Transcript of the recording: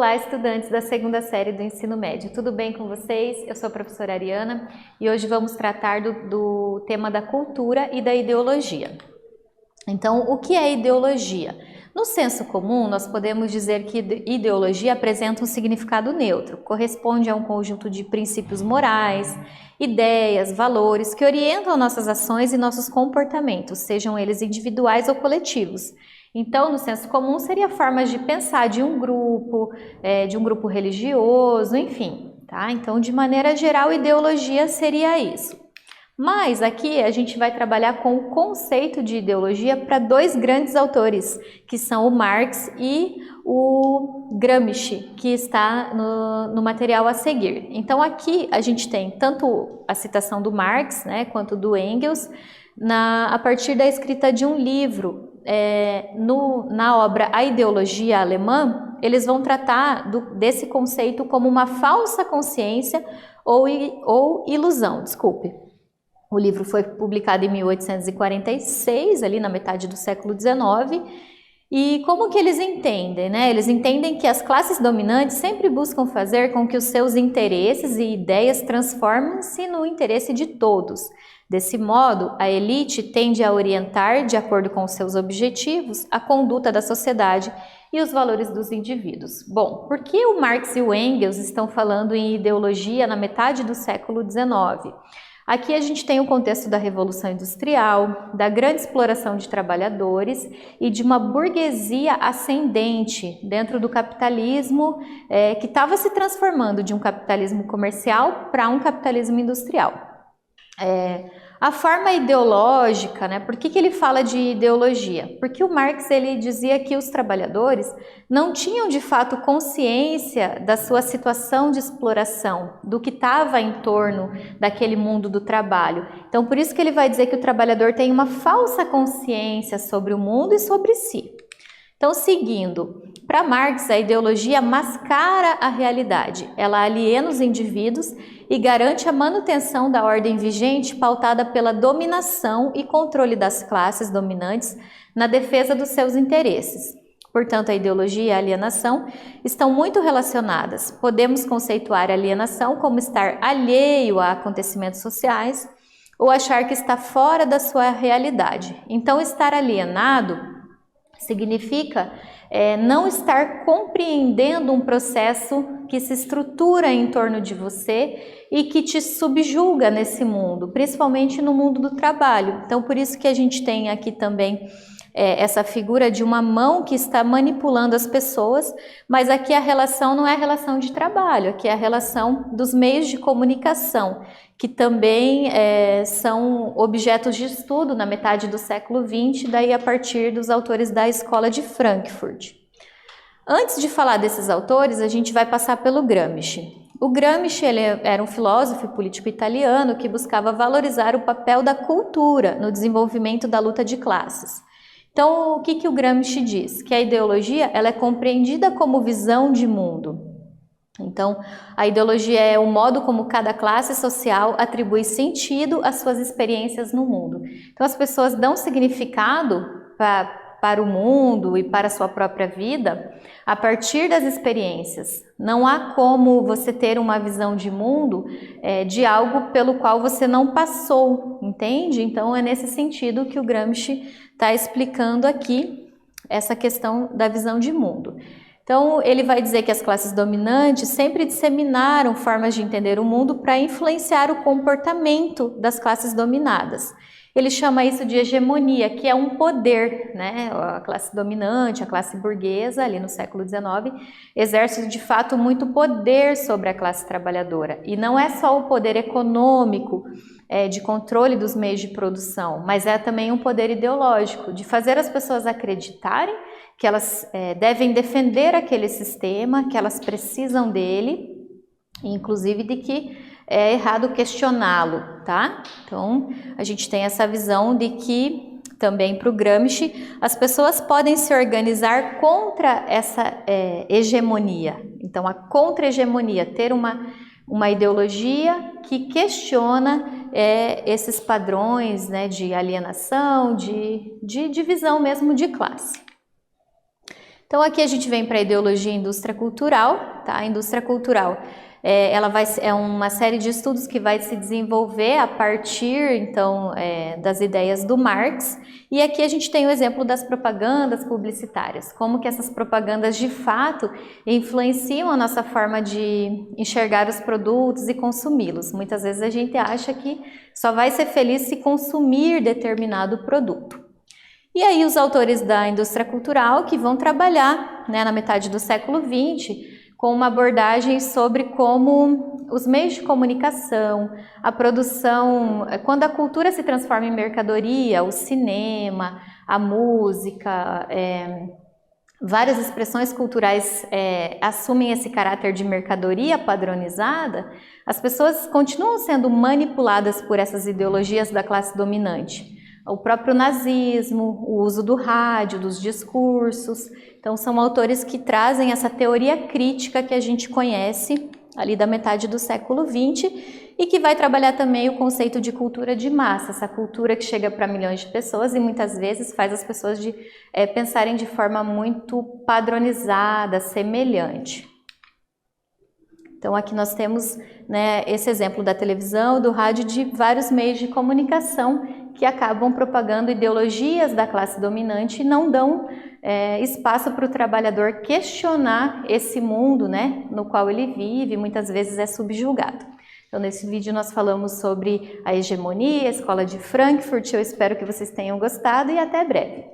Olá, estudantes da segunda série do ensino médio, tudo bem com vocês? Eu sou a professora Ariana e hoje vamos tratar do tema da cultura e da ideologia. Então, o que é ideologia? No senso comum, nós podemos dizer que ideologia apresenta um significado neutro, corresponde a um conjunto de princípios morais, ideias, valores que orientam nossas ações e nossos comportamentos, sejam eles individuais ou coletivos. Então, no senso comum, seria formas de pensar de um grupo religioso, enfim, tá? Então, de maneira geral, ideologia seria isso. Mas aqui a gente vai trabalhar com o conceito de ideologia para dois grandes autores, que são o Marx e o Gramsci, que está no material a seguir. Então aqui a gente tem tanto a citação do Marx, né, quanto do Engels, a partir da escrita de um livro. Na obra A Ideologia Alemã, eles vão tratar desse conceito como uma falsa consciência ou ilusão, desculpe. O livro foi publicado em 1846, ali na metade do século XIX, e como que eles entendem, né? Eles entendem que as classes dominantes sempre buscam fazer com que os seus interesses e ideias transformem-se no interesse de todos. Desse modo, a elite tende a orientar, de acordo com os seus objetivos, a conduta da sociedade e os valores dos indivíduos. Bom, por que o Marx e o Engels estão falando em ideologia na metade do século XIX? Aqui a gente tem o contexto da Revolução Industrial, da grande exploração de trabalhadores e de uma burguesia ascendente dentro do capitalismo que estava se transformando de um capitalismo comercial para um capitalismo industrial. A forma ideológica, né? Por que ele fala de ideologia? Porque o Marx ele dizia que os trabalhadores não tinham de fato consciência da sua situação de exploração, do que estava em torno daquele mundo do trabalho. Então, por isso que ele vai dizer que o trabalhador tem uma falsa consciência sobre o mundo e sobre si. Então, seguindo, para Marx, a ideologia mascara a realidade, ela aliena os indivíduos e garante a manutenção da ordem vigente pautada pela dominação e controle das classes dominantes na defesa dos seus interesses. Portanto, a ideologia e a alienação estão muito relacionadas. Podemos conceituar a alienação como estar alheio a acontecimentos sociais ou achar que está fora da sua realidade. Então, estar alienado significa não estar compreendendo um processo que se estrutura em torno de você e que te subjuga nesse mundo, principalmente no mundo do trabalho. Então, por isso que a gente tem aqui também essa figura de uma mão que está manipulando as pessoas, mas aqui a relação não é a relação de trabalho, aqui é a relação dos meios de comunicação, que também são objetos de estudo na metade do século XX, daí a partir dos autores da Escola de Frankfurt. Antes de falar desses autores, a gente vai passar pelo Gramsci. O Gramsci ele era um filósofo e político italiano que buscava valorizar o papel da cultura no desenvolvimento da luta de classes. Então, o que o Gramsci diz? Que a ideologia ela é compreendida como visão de mundo. Então, a ideologia é o modo como cada classe social atribui sentido às suas experiências no mundo. Então, as pessoas dão significado para o mundo e para a sua própria vida a partir das experiências. Não há como você ter uma visão de mundo de algo pelo qual você não passou, entende? Então, é nesse sentido que o Gramsci está explicando aqui essa questão da visão de mundo. Então, ele vai dizer que as classes dominantes sempre disseminaram formas de entender o mundo para influenciar o comportamento das classes dominadas. Ele chama isso de hegemonia, que é um poder, né? A classe dominante, a classe burguesa, ali no século XIX, exerce de fato muito poder sobre a classe trabalhadora. E não é só o poder econômico, de controle dos meios de produção, mas é também um poder ideológico, de fazer as pessoas acreditarem que elas devem defender aquele sistema, que elas precisam dele, inclusive de que é errado questioná-lo, tá? Então, a gente tem essa visão de que, também para o Gramsci, as pessoas podem se organizar contra essa hegemonia. Então, a contra-hegemonia, ter uma ideologia que questiona esses padrões, né, de alienação, de divisão mesmo de classe. Então aqui a gente vem para a ideologia indústria cultural, tá? A indústria cultural é uma série de estudos que vai se desenvolver a partir, então, das ideias do Marx. E aqui a gente tem o exemplo das propagandas publicitárias, como que essas propagandas de fato influenciam a nossa forma de enxergar os produtos e consumi-los. Muitas vezes a gente acha que só vai ser feliz se consumir determinado produto. E aí os autores da indústria cultural que vão trabalhar, né, na metade do século XX com uma abordagem sobre como os meios de comunicação, a produção, quando a cultura se transforma em mercadoria, o cinema, a música, várias expressões culturais assumem esse caráter de mercadoria padronizada, as pessoas continuam sendo manipuladas por essas ideologias da classe dominante. O próprio nazismo, o uso do rádio, dos discursos. Então são autores que trazem essa teoria crítica que a gente conhece ali da metade do século XX e que vai trabalhar também o conceito de cultura de massa, essa cultura que chega para milhões de pessoas e muitas vezes faz as pessoas pensarem de forma muito padronizada, semelhante. Então aqui nós temos, né, esse exemplo da televisão, do rádio, de vários meios de comunicação que acabam propagando ideologias da classe dominante e não dão espaço para o trabalhador questionar esse mundo, né, no qual ele vive, muitas vezes é subjugado. Então nesse vídeo nós falamos sobre a hegemonia, a escola de Frankfurt, eu espero que vocês tenham gostado e até breve.